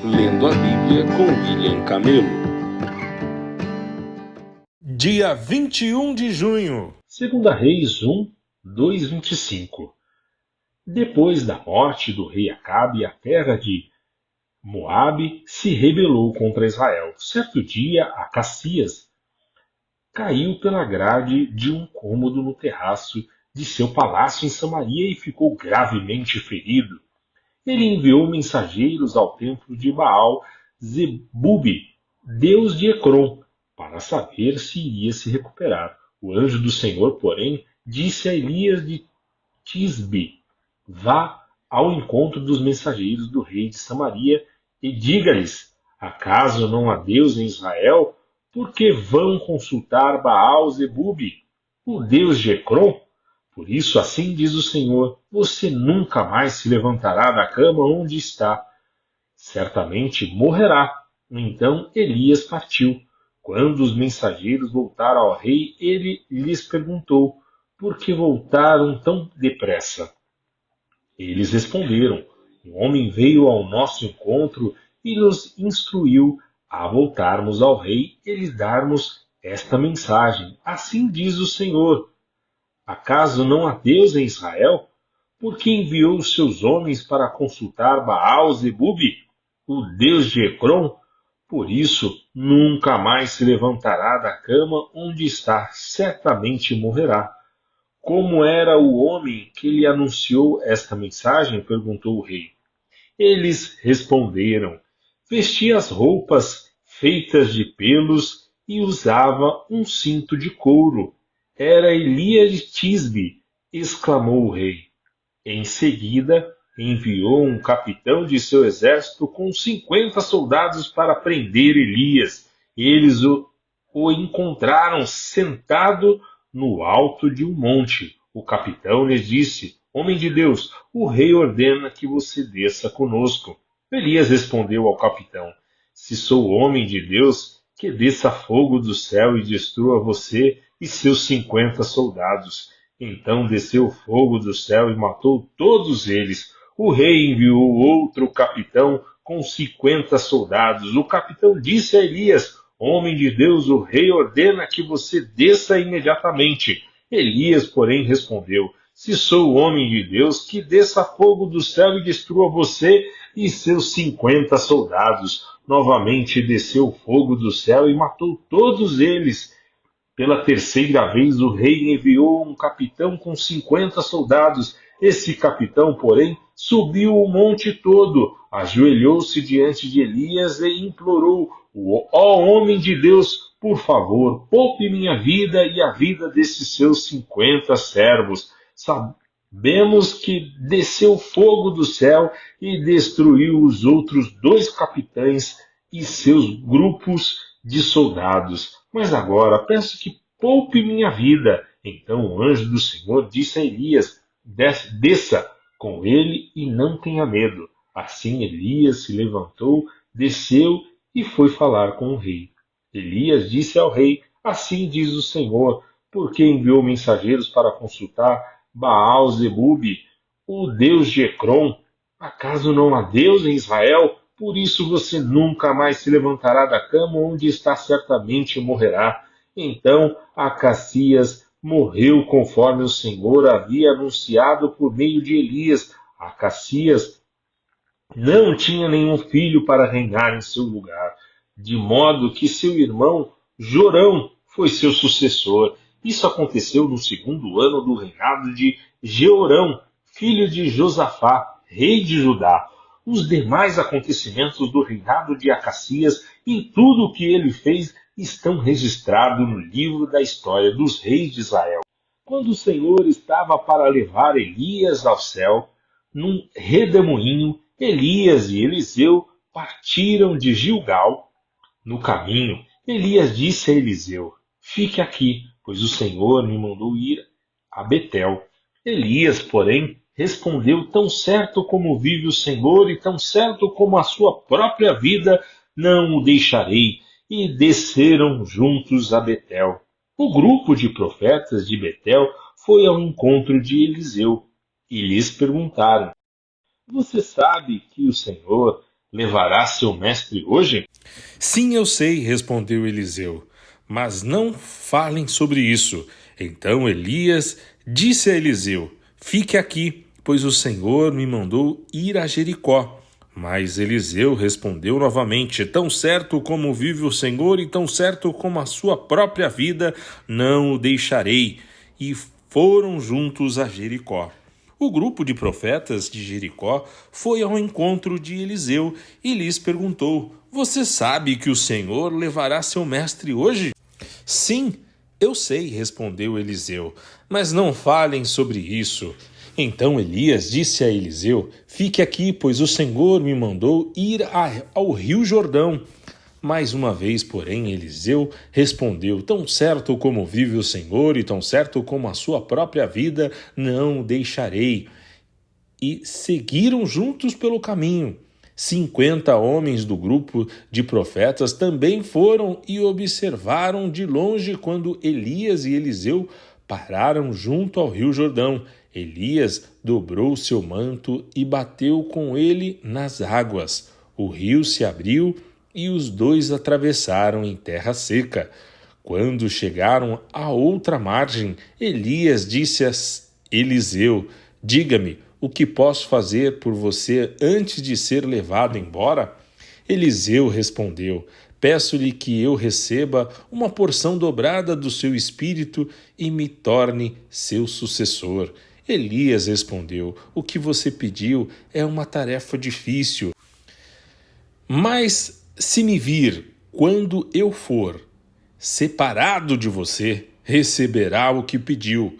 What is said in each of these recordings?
Lendo a Bíblia com William Camelo. Dia 21 de junho. 2 Reis 1, 2:25. Depois da morte do rei Acabe, a terra de Moabe se rebelou contra Israel. Certo dia, Acacias caiu pela grade de um cômodo no terraço de seu palácio em Samaria e ficou gravemente ferido. Ele enviou mensageiros ao templo de Baal-Zebubi, deus de Ecrom, para saber se iria se recuperar. O anjo do Senhor, porém, disse a Elias de Tisbe: vá ao encontro dos mensageiros do rei de Samaria e diga-lhes: acaso não há Deus em Israel? Por que vão consultar Baal-Zebubi, o deus de Ecrom? Por isso, assim diz o Senhor: você nunca mais se levantará da cama onde está. Certamente morrerá. Então Elias partiu. Quando os mensageiros voltaram ao rei, ele lhes perguntou: por que voltaram tão depressa? Eles responderam: um homem veio ao nosso encontro e nos instruiu a voltarmos ao rei e lhe darmos esta mensagem. Assim diz o Senhor: acaso não há Deus em Israel? Por que enviou os seus homens para consultar Baal-Zebubi, o deus de Ecrom? Por isso, nunca mais se levantará da cama onde está, certamente morrerá. Como era o homem que lhe anunciou esta mensagem? Perguntou o rei. Eles responderam: vestia as roupas feitas de pelos e usava um cinto de couro. Era Elias de Tisbe, exclamou o rei. Em seguida, enviou um capitão de seu exército com 50 soldados para prender Elias. Eles o encontraram sentado no alto de um monte. O capitão lhes disse: homem de Deus, o rei ordena que você desça conosco. Elias respondeu ao capitão: se sou homem de Deus, que desça fogo do céu e destrua você e seus 50 soldados. Então desceu fogo do céu e matou todos eles. O rei enviou outro capitão com 50 soldados. O capitão disse a Elias: homem de Deus, o rei ordena que você desça imediatamente. Elias, porém, respondeu: se sou homem de Deus, que desça fogo do céu e destrua você e seus 50 soldados. Novamente desceu fogo do céu e matou todos eles. Pela terceira vez o rei enviou um capitão com 50 soldados. Esse capitão, porém, subiu o monte todo, ajoelhou-se diante de Elias e implorou: ó homem de Deus, por favor, poupe minha vida e a vida desses seus 50 servos. Sabemos que desceu fogo do céu e destruiu os outros 2 capitães e seus grupos de soldados. Mas agora peço que poupe minha vida. Então o anjo do Senhor disse a Elias: desça com ele e não tenha medo. Assim Elias se levantou, desceu e foi falar com o rei. Elias disse ao rei: assim diz o Senhor: porque enviou mensageiros para consultar Baal-Zebubi, o deus de Ecrom? Acaso não há Deus em Israel? Por isso você nunca mais se levantará da cama onde está, certamente morrerá. Então Acacias morreu conforme o Senhor havia anunciado por meio de Elias. Acacias não tinha nenhum filho para reinar em seu lugar, de modo que seu irmão Jorão foi seu sucessor. Isso aconteceu no 2º ano do reinado de Jeorão, filho de Josafá, rei de Judá. Os demais acontecimentos do reinado de Acacias e tudo o que ele fez estão registrados no livro da história dos reis de Israel. Quando o Senhor estava para levar Elias ao céu, num redemoinho, Elias e Eliseu partiram de Gilgal. No caminho, Elias disse a Eliseu: fique aqui, pois o Senhor me mandou ir a Betel. Elias, porém, respondeu: tão certo como vive o Senhor e tão certo como a sua própria vida, não o deixarei. E desceram juntos a Betel. O grupo de profetas de Betel foi ao encontro de Eliseu e lhes perguntaram: você sabe que o Senhor levará seu mestre hoje? Sim, eu sei, respondeu Eliseu, mas não falem sobre isso. Então Elias disse a Eliseu: fique aqui, pois o Senhor me mandou ir a Jericó. Mas Eliseu respondeu novamente: tão certo como vive o Senhor e tão certo como a sua própria vida, não o deixarei. E foram juntos a Jericó. O grupo de profetas de Jericó foi ao encontro de Eliseu e lhes perguntou: você sabe que o Senhor levará seu mestre hoje? Sim, eu sei, respondeu Eliseu, mas não falem sobre isso. Então Elias disse a Eliseu: fique aqui, pois o Senhor me mandou ir ao rio Jordão. Mais uma vez, porém, Eliseu respondeu: tão certo como vive o Senhor e tão certo como a sua própria vida, não o deixarei. E seguiram juntos pelo caminho. 50 homens do grupo de profetas também foram e observaram de longe quando Elias e Eliseu pararam junto ao rio Jordão. Elias dobrou seu manto e bateu com ele nas águas. O rio se abriu e os dois atravessaram em terra seca. Quando chegaram à outra margem, Elias disse a Eliseu: diga-me, o que posso fazer por você antes de ser levado embora? Eliseu respondeu: peço-lhe que eu receba uma porção dobrada do seu espírito e me torne seu sucessor. Elias respondeu: o que você pediu é uma tarefa difícil. Mas se me vir quando eu for separado de você, receberá o que pediu.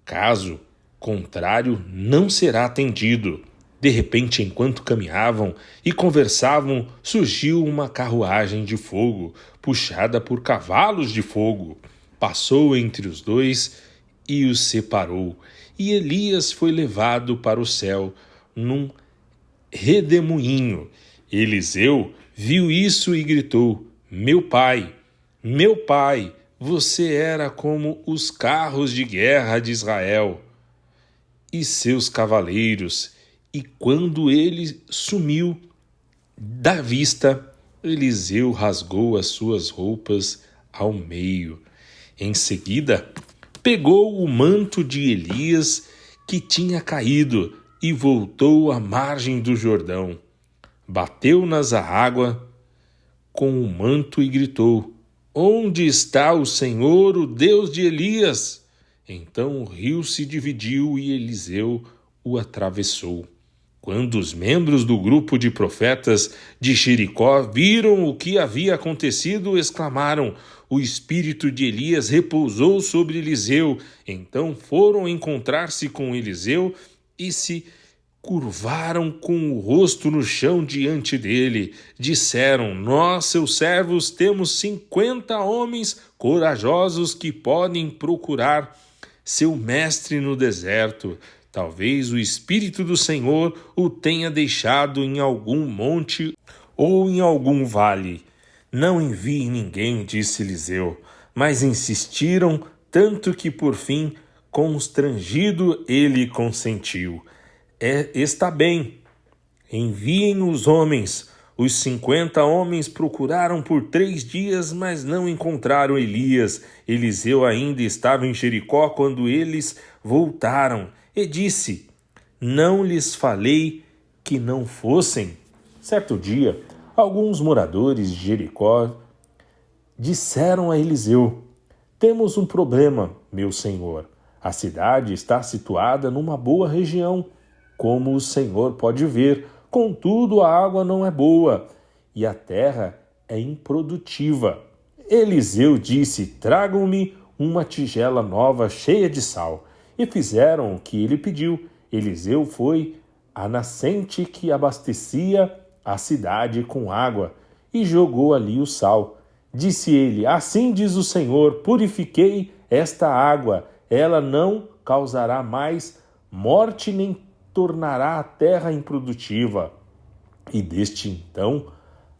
Caso contrário, não será atendido. De repente, enquanto caminhavam e conversavam, surgiu uma carruagem de fogo, puxada por cavalos de fogo. Passou entre os dois e os separou. E Elias foi levado para o céu num redemoinho. Eliseu viu isso e gritou: meu pai, você era como os carros de guerra de Israel e seus cavaleiros. E quando ele sumiu da vista, Eliseu rasgou as suas roupas ao meio. Em seguida, pegou o manto de Elias que tinha caído e voltou à margem do Jordão. Bateu nas água com o manto e gritou: onde está o Senhor, o Deus de Elias? Então o rio se dividiu e Eliseu o atravessou. Quando os membros do grupo de profetas de Jericó viram o que havia acontecido, exclamaram: o espírito de Elias repousou sobre Eliseu. Então foram encontrar-se com Eliseu e se curvaram com o rosto no chão diante dele. Disseram: nós, seus servos, temos 50 homens corajosos que podem procurar seu mestre no deserto. Talvez o Espírito do Senhor o tenha deixado em algum monte ou em algum vale. Não envie ninguém, disse Eliseu. Mas insistiram tanto que por fim, constrangido, ele consentiu. Está bem, enviem os homens. Os 50 homens procuraram por 3 dias, mas não encontraram Elias. Eliseu ainda estava em Jericó quando eles voltaram. E disse: não lhes falei que não fossem? Certo dia, alguns moradores de Jericó disseram a Eliseu: temos um problema, meu senhor. A cidade está situada numa boa região, como o senhor pode ver. Contudo, a água não é boa e a terra é improdutiva. Eliseu disse: tragam-me uma tigela nova cheia de sal. E fizeram o que ele pediu. Eliseu foi à nascente que abastecia a cidade com água e jogou ali o sal. Disse ele: assim diz o Senhor, purifiquei esta água, ela não causará mais morte nem tornará a terra improdutiva. E desde então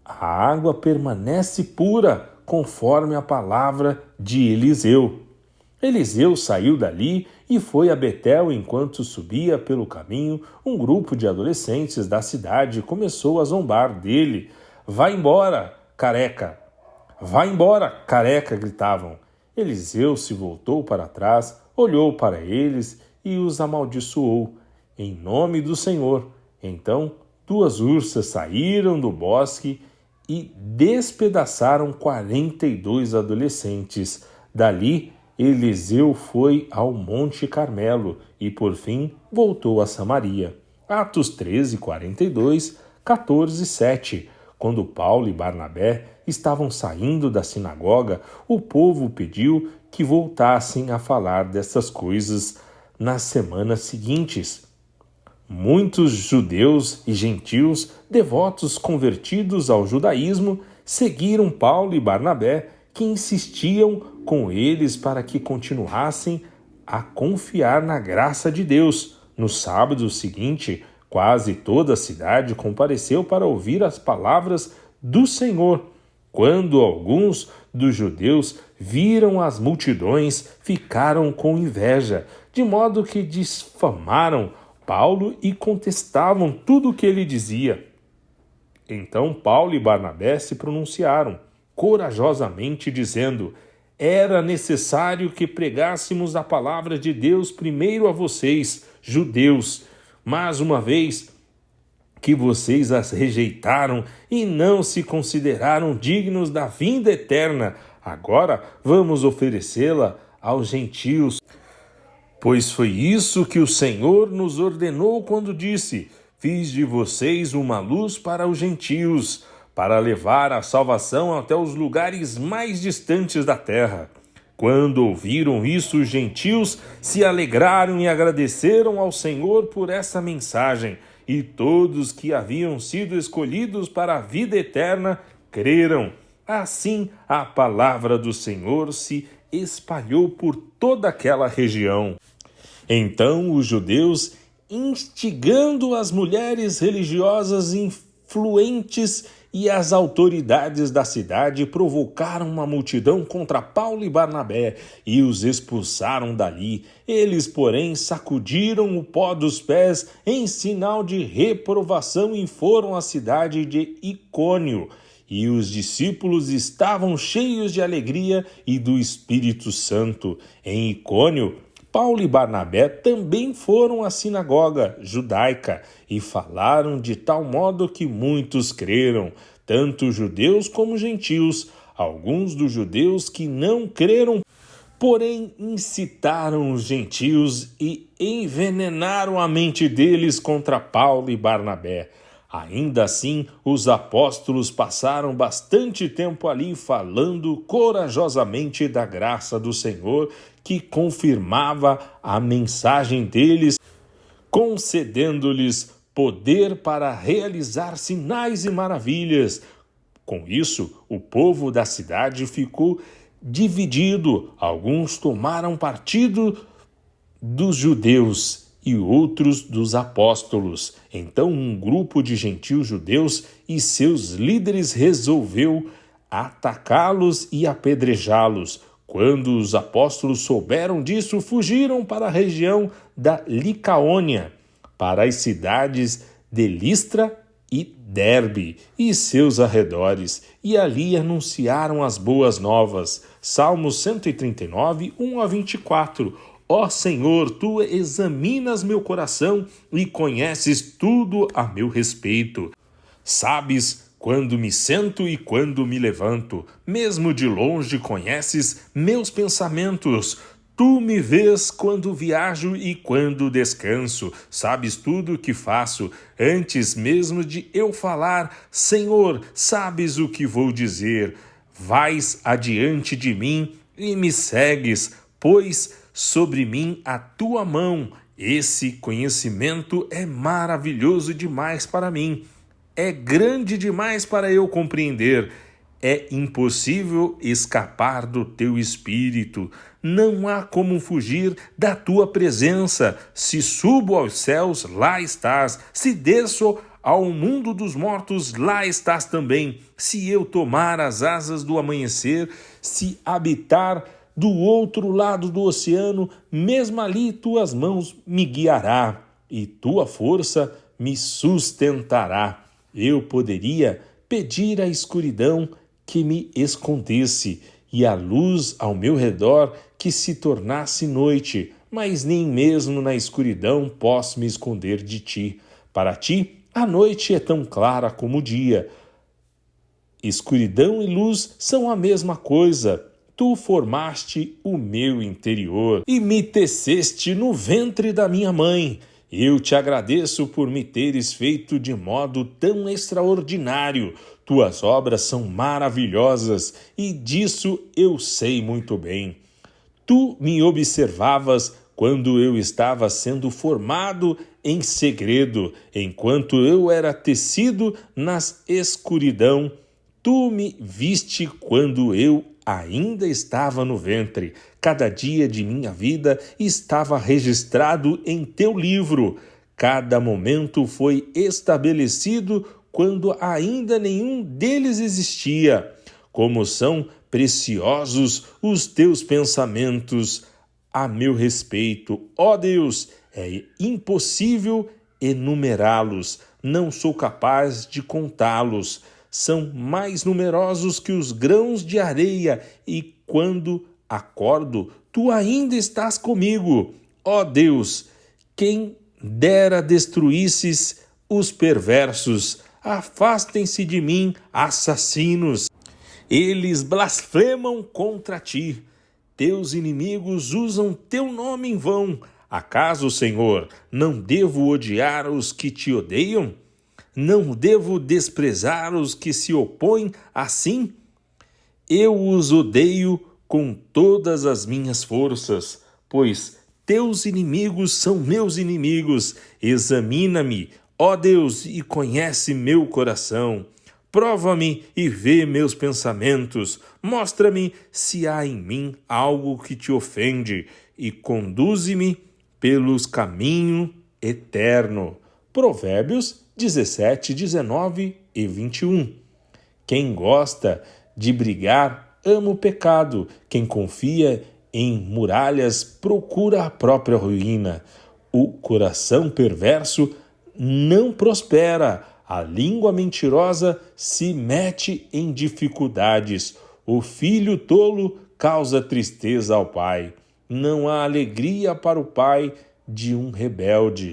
a água permanece pura, conforme a palavra de Eliseu. Eliseu saiu dali e foi a Betel. Enquanto subia pelo caminho, um grupo de adolescentes da cidade começou a zombar dele. Vai embora, careca! Vai embora, careca! Gritavam. Eliseu se voltou para trás, olhou para eles e os amaldiçoou, em nome do Senhor. Então 2 ursas saíram do bosque e despedaçaram 42 adolescentes. Dali, Eliseu foi ao Monte Carmelo e, por fim, voltou a Samaria. Atos 13, 42, 14, 7. Quando Paulo e Barnabé estavam saindo da sinagoga, o povo pediu que voltassem a falar dessas coisas nas semanas seguintes. Muitos judeus e gentios, devotos convertidos ao judaísmo, seguiram Paulo e Barnabé, que insistiam com eles para que continuassem a confiar na graça de Deus. No sábado seguinte, quase toda a cidade compareceu para ouvir as palavras do Senhor. Quando alguns dos judeus viram as multidões, ficaram com inveja, de modo que difamaram Paulo e contestavam tudo o que ele dizia. Então Paulo e Barnabé se pronunciaram corajosamente, dizendo: era necessário que pregássemos a palavra de Deus primeiro a vocês, judeus, mas uma vez que vocês as rejeitaram e não se consideraram dignos da vinda eterna, agora vamos oferecê-la aos gentios. Pois foi isso que o Senhor nos ordenou quando disse: fiz de vocês uma luz para os gentios, para levar a salvação até os lugares mais distantes da terra. Quando ouviram isso, os gentios se alegraram e agradeceram ao Senhor por essa mensagem, e todos que haviam sido escolhidos para a vida eterna creram. Assim, a palavra do Senhor se espalhou por toda aquela região. Então os judeus, instigando as mulheres religiosas influentes e as autoridades da cidade, provocaram uma multidão contra Paulo e Barnabé e os expulsaram dali. Eles, porém, sacudiram o pó dos pés em sinal de reprovação e foram à cidade de Icônio. E os discípulos estavam cheios de alegria e do Espírito Santo. Em Icônio, Paulo e Barnabé também foram à sinagoga judaica e falaram de tal modo que muitos creram, tanto judeus como gentios. Alguns dos judeus que não creram, porém, incitaram os gentios e envenenaram a mente deles contra Paulo e Barnabé. Ainda assim, os apóstolos passaram bastante tempo ali falando corajosamente da graça do Senhor, que confirmava a mensagem deles, concedendo-lhes poder para realizar sinais e maravilhas. Com isso, o povo da cidade ficou dividido. Alguns tomaram partido dos judeus e outros dos apóstolos. Então um grupo de gentios judeus e seus líderes resolveu atacá-los e apedrejá-los. Quando os apóstolos souberam disso, fugiram para a região da Licaônia, para as cidades de Listra e Derbe e seus arredores, e ali anunciaram as boas novas. Salmos 139, 1 a 24. Ó Senhor, Tu examinas meu coração e conheces tudo a meu respeito. Sabes quando me sento e quando me levanto. Mesmo de longe conheces meus pensamentos. Tu me vês quando viajo e quando descanso. Sabes tudo o que faço. Antes mesmo de eu falar, Senhor, sabes o que vou dizer. Vais adiante de mim e me segues, pois sobre mim a tua mão. Esse conhecimento é maravilhoso demais para mim. É grande demais para eu compreender. É impossível escapar do teu espírito. Não há como fugir da tua presença. Se subo aos céus, lá estás. Se desço ao mundo dos mortos, lá estás também. Se eu tomar as asas do amanhecer, se habitar do outro lado do oceano, mesmo ali tuas mãos me guiará e tua força me sustentará. Eu poderia pedir à escuridão que me escondesse e a luz ao meu redor que se tornasse noite, mas nem mesmo na escuridão posso me esconder de ti. Para ti, a noite é tão clara como o dia. Escuridão e luz são a mesma coisa. Tu formaste o meu interior e me teceste no ventre da minha mãe. Eu te agradeço por me teres feito de modo tão extraordinário. Tuas obras são maravilhosas e disso eu sei muito bem. Tu me observavas quando eu estava sendo formado em segredo, enquanto eu era tecido nas escuridão. Tu me viste quando eu ainda estava no ventre. Cada dia de minha vida estava registrado em teu livro. Cada momento foi estabelecido quando ainda nenhum deles existia. Como são preciosos os teus pensamentos a meu respeito. Ó Deus, é impossível enumerá-los. Não sou capaz de contá-los. São mais numerosos que os grãos de areia, e quando acordo, tu ainda estás comigo. Ó Deus, quem dera destruísses os perversos, afastem-se de mim, assassinos. Eles blasfemam contra ti. Teus inimigos usam teu nome em vão. Acaso, Senhor, não devo odiar os que te odeiam? Não devo desprezar os que se opõem assim? Eu os odeio com todas as minhas forças, pois teus inimigos são meus inimigos. Examina-me, ó Deus, e conhece meu coração. Prova-me e vê meus pensamentos. Mostra-me se há em mim algo que te ofende e conduze-me pelos caminhos eterno. Provérbios 17, 19 e 21. Quem gosta de brigar ama o pecado. Quem confia em muralhas procura a própria ruína. O coração perverso não prospera. A língua mentirosa se mete em dificuldades. O filho tolo causa tristeza ao pai. Não há alegria para o pai de um rebelde.